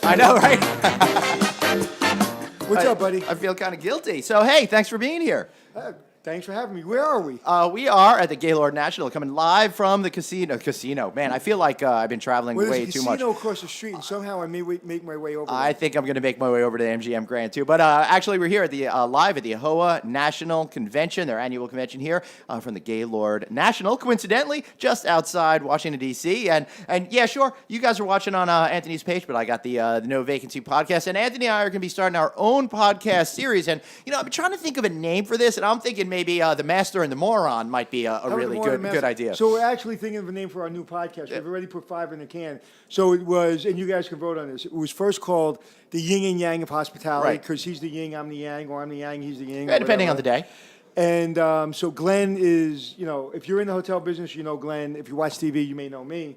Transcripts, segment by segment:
I know, right? What's up, buddy? I feel kind of guilty. So, hey, thanks for being here. Thanks for having me. Where are we? We are at the Gaylord National, coming live from the casino. Man, I feel like I've been traveling Well, way there's a too much. casino across the street, and somehow I may make my way over there. I think I'm going to make my way over to the MGM Grand, too. But actually, we're here at the live at the AHOA National Convention, their annual convention here from the Gaylord National, coincidentally, just outside Washington, D.C. And yeah, sure, you guys are watching on Anthony's page, but I got the No Vacancy podcast. And Anthony and I are going to be starting our own podcast series. And, I've been trying to think of a name for this, and I'm thinking maybe The Master and the Moron might be a really good idea. So we're actually thinking of a name for our new podcast. We've already put 5 in the can. So it was, and you guys can vote on this. It was first called The Yin and Yang of Hospitality, because he's the yin, I'm the yang, or I'm the yang, he's the yin. Yeah, depending on the day. And so Glenn is, if you're in the hotel business, you know Glenn. If you watch TV, you may know me.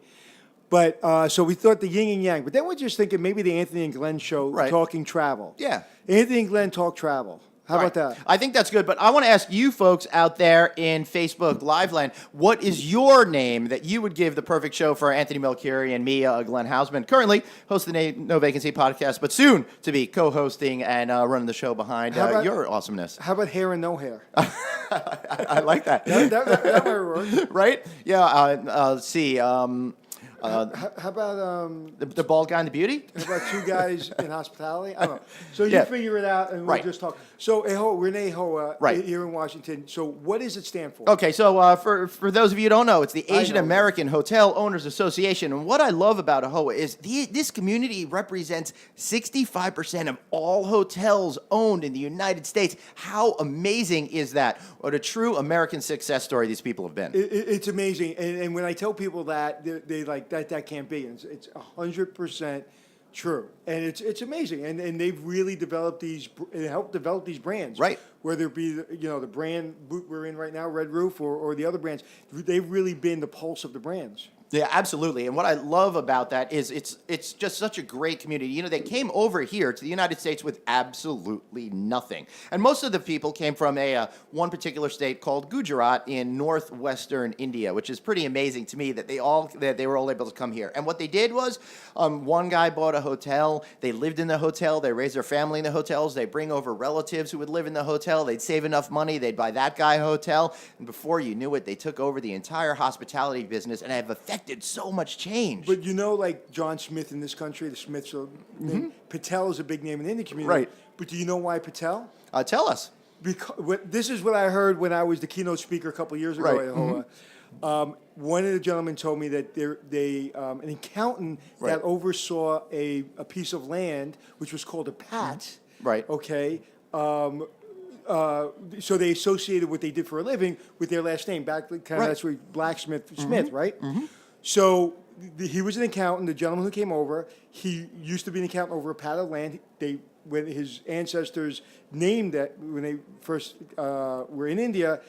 But so we thought the yin and yang. But then we're just thinking maybe the Anthony and Glenn show, talking travel. Yeah. Anthony and Glenn talk travel. How about that? I think that's good, but I want to ask you folks out there in Facebook Live Land, what is your name that you would give the perfect show for Anthony Melchiorri and me, Glenn Hausman, currently host the No Vacancy podcast, but soon to be co-hosting and running the show behind your awesomeness. How about hair and no hair? I like that. that might work. Right? Yeah, let's see. How about the bald guy and the beauty? How about 2 guys in hospitality? I don't know. So you figure it out, and we'll just talk. So AHOA, we're in AHOA here in Washington. So what does it stand for? Okay, so for those of you who don't know, it's the Asian American Hotel Owners Association. And what I love about AHOA is this community represents 65% of all hotels owned in the United States. How amazing is that? What a true American success story these people have been. It's amazing. And when I tell people that, they like, that can't be. It's 100% true. And it's amazing. And they've really developed helped develop these brands. Right. Whether it be, the brand we're in right now, Red Roof, or the other brands, they've really been the pulse of the brands. Yeah, absolutely. And what I love about that is it's just such a great community. They came over here to the United States with absolutely nothing. And most of the people came from one particular state called Gujarat in northwestern India, which is pretty amazing to me that they were all able to come here. And what they did was one guy bought a hotel. They lived in the hotel. They raised their family in the hotels. They bring over relatives who would live in the hotel. They'd save enough money. They'd buy that guy a hotel. And before you knew it, they took over the entire hospitality business and have affected so much change. But like John Smith in this country, the Smiths are Patel is a big name in the Indian community. Right. But do you know why Patel? Tell us. Because this is what I heard when I was the keynote speaker a couple of years ago at AHOA. One of the gentlemen told me that an accountant that oversaw a piece of land, which was called a pat. Right. Okay. So they associated what they did for a living with their last name. That's where blacksmith Smith, right? Mm-hmm. So he was an accountant. The gentleman who came over, he used to be an accountant over a pat of land. When his ancestors named that, when they first were in India,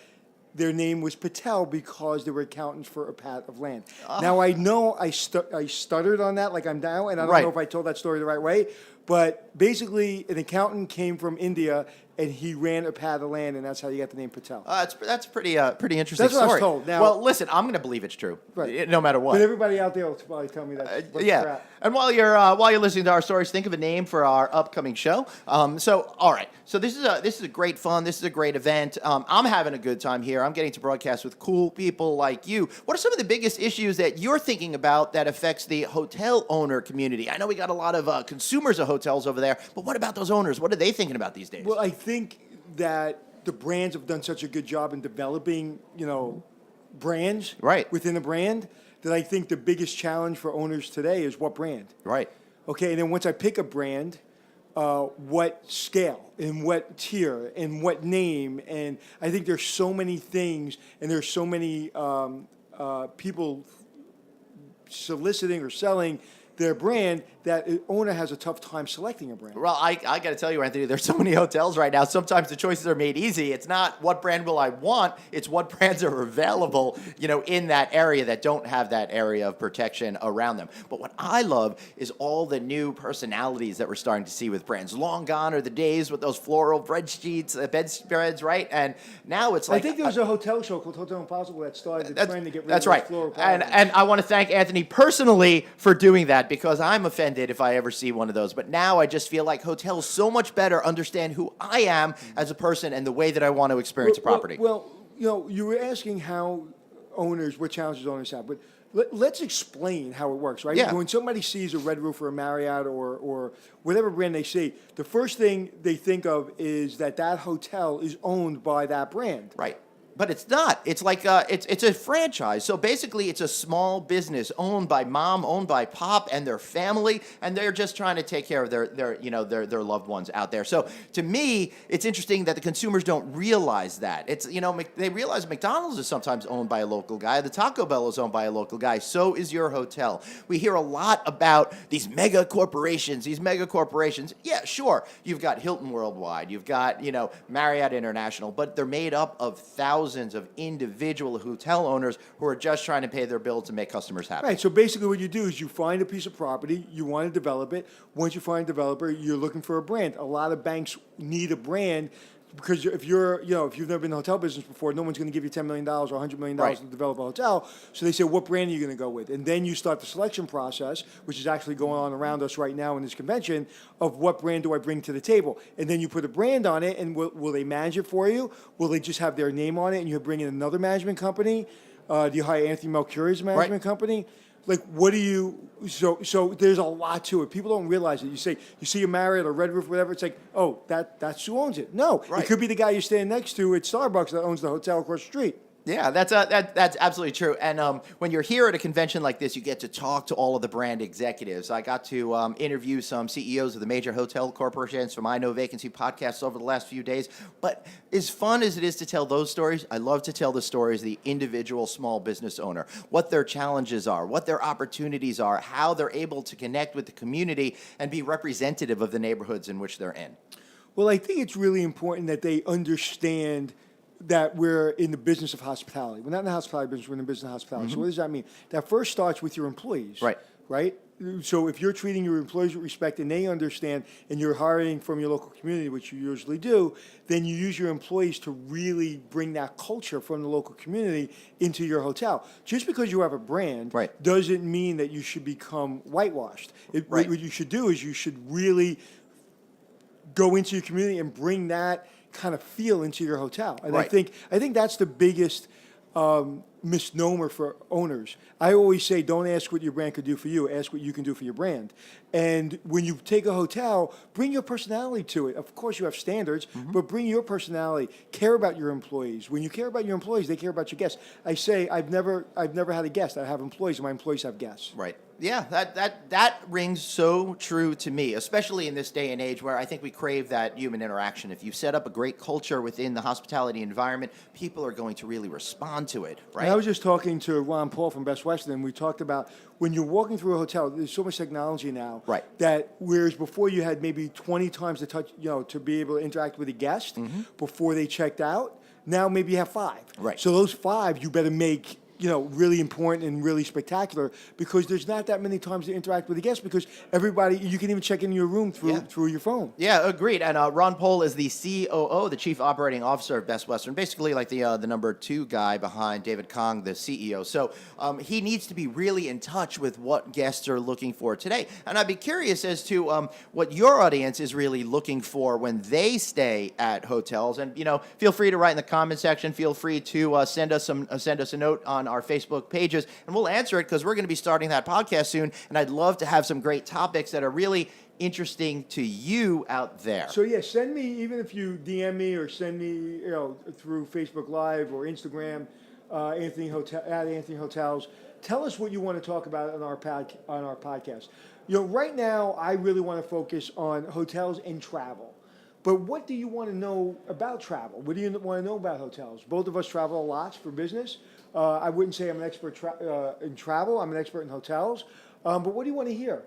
their name was Patel because they were accountants for a pat of land. Now, I know I stuttered on that like I'm now, and I don't know if I told that story the right way, but basically an accountant came from India and he ran a pat of land, and that's how you got the name Patel. That's pretty interesting That's what story. I was told. Now, well, listen, I'm going to believe it's true, no matter what. But everybody out there will probably tell me that's crap. And while you're listening to our stories, think of a name for our upcoming show. All right. So this is a great fun. This is a great event. I'm having a good time here. I'm getting to broadcast with cool people like you. What are some of the biggest issues that you're thinking about that affects the hotel owner community? I know we got a lot of consumers of hotels over there, but what about those owners? What are they thinking about these days? Well, I think that the brands have done such a good job in developing, brands within a brand, that I think the biggest challenge for owners today is what brand. Right. Okay, and then once I pick a brand, what scale and what tier and what name, and I think there's so many things, and there's so many people soliciting or selling their brand that an owner has a tough time selecting a brand. Well, I got to tell you, Anthony, there's so many hotels right now. Sometimes the choices are made easy. It's not what brand will I want. It's what brands are available, in that area that don't have that area of protection around them. But what I love is all the new personalities that we're starting to see with brands. Long gone are the days with those floral bedspreads, right? And now it's like... I think there was a hotel show called Hotel Impossible that started the trend to get rid of That's those right. floral And I want to thank Anthony personally for doing that, because I'm offended offended if I ever see one of those. But now I just feel like hotels so much better understand who I am as a person and the way that I want to experience a property. Well, you were asking how what challenges owners have, but let's explain how it works, right? Yeah. When somebody sees a Red Roof or a Marriott or whatever brand they see, the first thing they think of is that hotel is owned by that brand. Right. But it's not. It's like it's a franchise. So basically, it's a small business owned by mom, owned by pop, and their family, and they're just trying to take care of their loved ones out there. So to me, it's interesting that the consumers don't realize that. It's they realize McDonald's is sometimes owned by a local guy. The Taco Bell is owned by a local guy. So is your hotel. We hear a lot about these mega corporations. Yeah, sure. You've got Hilton Worldwide. You've got Marriott International, but they're made up of thousands of individual hotel owners who are just trying to pay their bills and make customers happy. Right. So basically, what you do is you find a piece of property, you want to develop it. Once you find a developer, you're looking for a brand. A lot of banks need a brand because if you've never been in the hotel business before, no one's going to give you $10 million or $100 million Right. to develop a hotel. So they say, what brand are you going to go with? And then you start the selection process, which is actually going on around us right now in this convention, of what brand do I bring to the table? And then you put a brand on it, and will they manage it for you? Will they just have their name on it, and you bring in another management company? Do you hire Anthony Melchiorri as a management company? Like, what do you? So there's a lot to it. People don't realize it. You see a Marriott or Red Roof, whatever. It's like, oh, that's who owns it. No, Right. it could be the guy you're staying next to at Starbucks that owns the hotel across the street. Yeah, that's absolutely true. And when you're here at a convention like this, you get to talk to all of the brand executives. I got to interview some CEOs of the major hotel corporations from I Know Vacancy podcasts over the last few days. But as fun as it is to tell those stories, I love to tell the stories of the individual small business owner, what their challenges are, what their opportunities are, how they're able to connect with the community and be representative of the neighborhoods in which they're in. Well, I think it's really important that they understand that we're in the business of hospitality. We're not in the hospitality business, we're in the business of hospitality. So what does that mean? That first starts with your employees. Right. Right? So if you're treating your employees with respect and they understand and you're hiring from your local community, which you usually do, then you use your employees to really bring that culture from the local community into your hotel. Just because you have a brand Right. doesn't mean that you should become whitewashed. Right. What you should do is you should really go into your community and bring that kind of feel into your hotel. And Right. I think that's the biggest misnomer for owners. I always say, don't ask what your brand could do for you, ask what you can do for your brand. And when you take a hotel, bring your personality to it. Of course, you have standards, but bring your personality. Care about your employees. When you care about your employees, they care about your guests. I say, I've never had a guest. I have employees, and my employees have guests. Right. Yeah, that rings so true to me, especially in this day and age where I think we crave that human interaction. If you set up a great culture within the hospitality environment, people are going to really respond to it, right? And I was just talking to Ron Paul from Best Western, and we talked about when you're walking through a hotel, there's so much technology now. Right. That whereas before you had maybe 20 times the touch, to be able to interact with a guest before they checked out, now maybe you have 5. Right. So those 5 you better make really important and really spectacular because there's not that many times to interact with a guest because you can even check in your room through your phone. Yeah, agreed. And Ron Pohl is the COO, the Chief Operating Officer of Best Western, basically like the number 2 guy behind David Kong, the CEO. So he needs to be really in touch with what guests are looking for today. And I'd be curious as to what your audience is really looking for when they stay at hotels. And feel free to write in the comment section. Feel free to send us a note on our Facebook pages, and we'll answer it because we're going to be starting that podcast soon. And I'd love to have some great topics that are really interesting to you out there. So yeah, send me, even if you DM me or send me through Facebook Live or Instagram, Anthony Hotels. Tell us what you want to talk about on our podcast. Right now I really want to focus on hotels and travel. But what do you want to know about travel? What do you want to know about hotels? Both of us travel a lot for business. I wouldn't say I'm an expert in travel. I'm an expert in hotels. But what do you want to hear?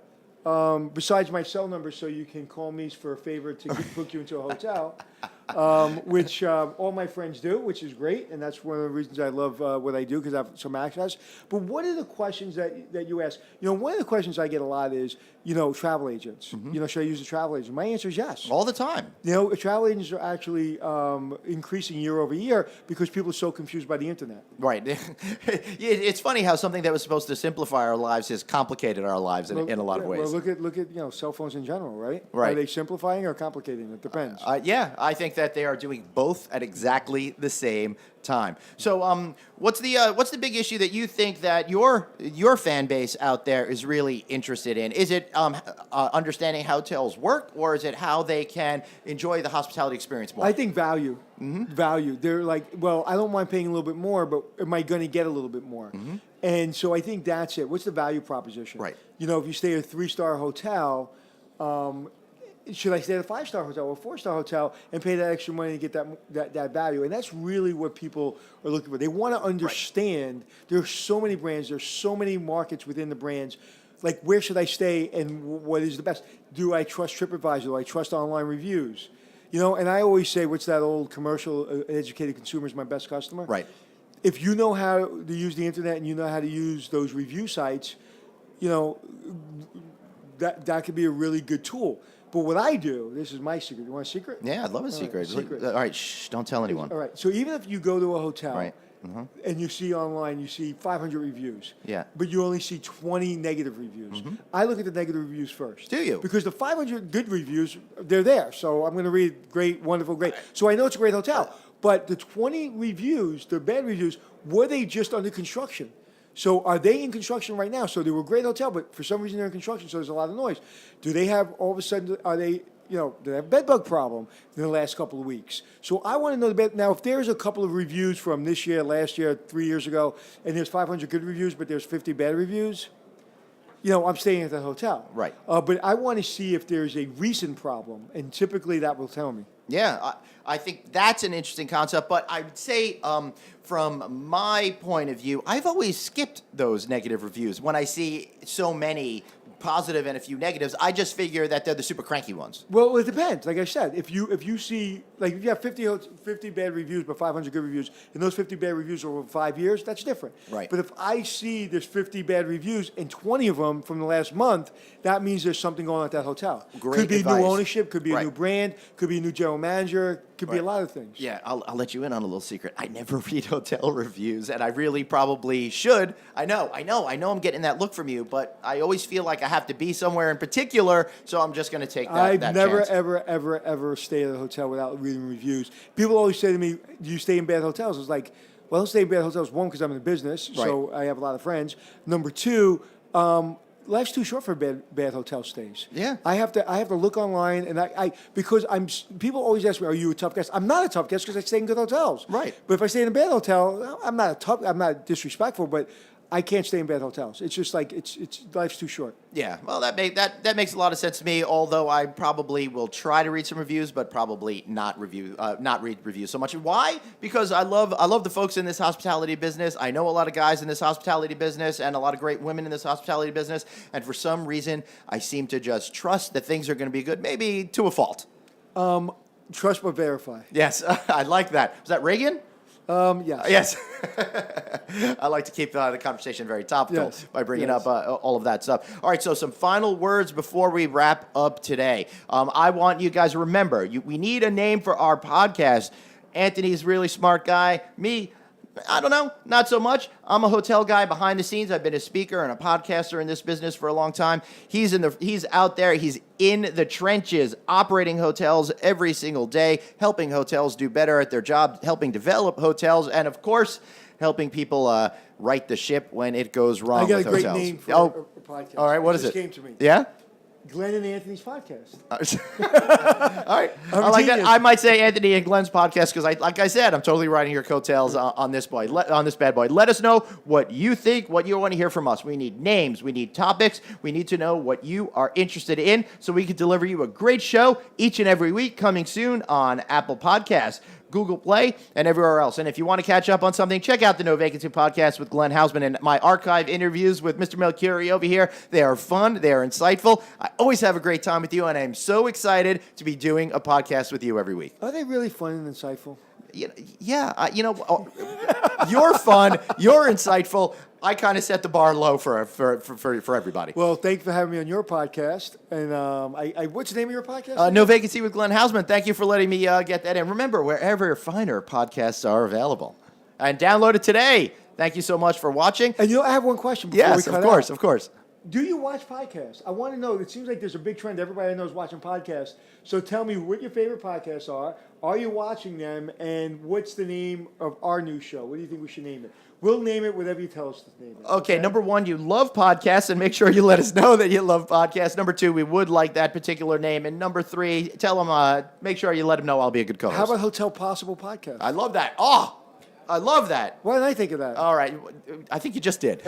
Besides my cell number so you can call me for a favor to book you into a hotel. which all my friends do, which is great, and that's one of the reasons I love what I do, because I have some access. But what are the questions that you ask? One of the questions I get a lot is, travel agents. Should I use a travel agent? My answer is yes. All the time. Travel agents are actually increasing year over year because people are so confused by the internet. Right. It's funny how something that was supposed to simplify our lives has complicated our lives in a lot of ways. Well, look at cell phones in general, right? Right. Are they simplifying or complicating? It depends. Yeah, I think that they are doing both at exactly the same time. So, what's the big issue that you think that your fan base out there is really interested in? Is it understanding how hotels work, or is it how they can enjoy the hospitality experience more? I think value. Value. They're like, well, I don't mind paying a little bit more, but am I going to get a little bit more? And so I think that's it. What's the value proposition? Right. If you stay at a 3-star hotel, should I stay at a 5-star hotel or a 4-star hotel and pay that extra money to get that value? And that's really what people are looking for. They want to understand there are so many brands, there's so many markets within the brands. Like, where should I stay and what is the best? Do I trust TripAdvisor? Do I trust online reviews? And I always say, what's that old commercial, an educated consumer is my best customer? Right. If you know how to use the internet and you know how to use those review sites, that could be a really good tool. But what I do, this is my secret. You want a secret? Yeah, I'd love a secret. Secret. All right, shh, don't tell anyone. All right. So even if you go to a hotel Right. and you see online, you see 500 reviews. Yeah. But you only see 20 negative reviews. I look at the negative reviews first. Do you? Because the 500 good reviews, they're there. So I'm going to read great, wonderful, great. So I know it's a great hotel. But the 20 reviews, the bad reviews, were they just under construction? So are they in construction right now? So they were a great hotel, but for some reason they're in construction, so there's a lot of noise. Do they have, all of a sudden, do they have a bed bug problem in the last couple of weeks? So I want to know the bed. Now, if there's a couple of reviews from this year, last year, 3 years ago, and there's 500 good reviews, but there's 50 bad reviews, I'm staying at the hotel. Right. But I want to see if there's a recent problem, and typically that will tell me. Yeah, I think that's an interesting concept, but I would say from my point of view, I've always skipped those negative reviews. When I see so many positive and a few negatives, I just figure that they're the super cranky ones. Well, it depends. Like I said, if you see, like, if you have 50 bad reviews but 500 good reviews, and those 50 bad reviews are over 5 years, that's different. Right. But if I see there's 50 bad reviews and 20 of them from the last month, that means there's something going on at that hotel. Great Could be advice. new ownership, could be a Right. new brand, could be a new general manager, could be a Right. lot of things. Yeah, I'll let you in on a little secret. I never read hotel reviews, and I really probably should. I know I'm getting that look from you, but I always feel like I have to be somewhere in particular, so I'm just going to take that I've never, chance. ever stayed at a hotel without reading reviews. People always say to me, do you stay in bad hotels? I was like, well, I don't stay in bad hotels, one, because I'm in the business, so I have a lot of friends. Number two, life's too short for bad hotel stays. Yeah. I have to look online, and because people always ask me, are you a tough guest? I'm not a tough guest because I stay in good hotels. Right. But if I stay in a bad hotel, I'm not disrespectful, but I can't stay in bad hotels. It's just like it's life's too short. Yeah, well, that makes a lot of sense to me. Although I probably will try to read some reviews, but probably not read reviews so much. Why? Because I love the folks in this hospitality business. I know a lot of guys in this hospitality business and a lot of great women in this hospitality business. And for some reason, I seem to just trust that things are going to be good, maybe to a fault. Trust but verify. Yes, I like that. Was that Reagan? Yes. Yes. I like to keep the conversation very topical Yes. by bringing up all of that stuff. All right, so some final words before we wrap up today. I want you guys to remember, we need a name for our podcast. Anthony's a really smart guy. Me, I don't know, not so much. I'm a hotel guy behind the scenes. I've been a speaker and a podcaster in this business for a long time. He's out there. He's in the trenches, operating hotels every single day, helping hotels do better at their job, helping develop hotels, and of course, helping people right the ship when it goes wrong I got with a great hotels. name for a podcast. All right, what is just it? Came to me. Yeah? Glenn and Anthony's podcast. All right. I like that. I might say Anthony and Glenn's podcast because, like I said, I'm totally riding your coattails on this bad boy. Let us know what you think, what you want to hear from us. We need names. We need topics. We need to know what you are interested in so we can deliver you a great show each and every week, coming soon on Apple Podcasts, Google Play, and everywhere else. And if you want to catch up on something, check out the No Vacancy podcast with Glenn Hausman and my archive interviews with Mr. Melchiorri over here. They are fun. They are insightful. I always have a great time with you, and I'm so excited to be doing a podcast with you every week. Are they really fun and insightful? Yeah, you're fun. You're insightful. I kind of set the bar low for everybody. Well, thanks for having me on your podcast. And what's the name of your podcast? No Vacancy with Glenn Hausman. Thank you for letting me get that in. Remember, wherever finer podcasts are available. And download it today. Thank you so much for watching. And I have one question before we Yes, cut of course. Do you watch podcasts? I want to know. It seems like there's a big trend. Everybody I know is watching podcasts. So tell me what your favorite podcasts are. Are you watching them? And what's the name of our new show? What do you think we should name it? We'll name it whatever you tell us to name it. Okay, number one, you love podcasts, and make sure you let us know that you love podcasts. Number two, we would like that particular name. And number three, tell them, make sure you let them know I'll be a good co-host. How about Hotel Possible Podcast? I love that. Oh, I love that. Why didn't I think of that? All right. I think you just did.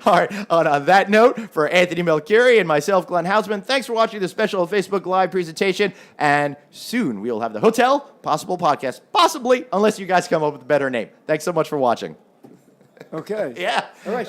All right. On that note, for Anthony Melchiorri and myself, Glenn Hausman, thanks for watching this special Facebook Live presentation. And soon we'll have the Hotel Possible Podcast. Possibly, unless you guys come up with a better name. Thanks so much for watching. Okay. Yeah. All right.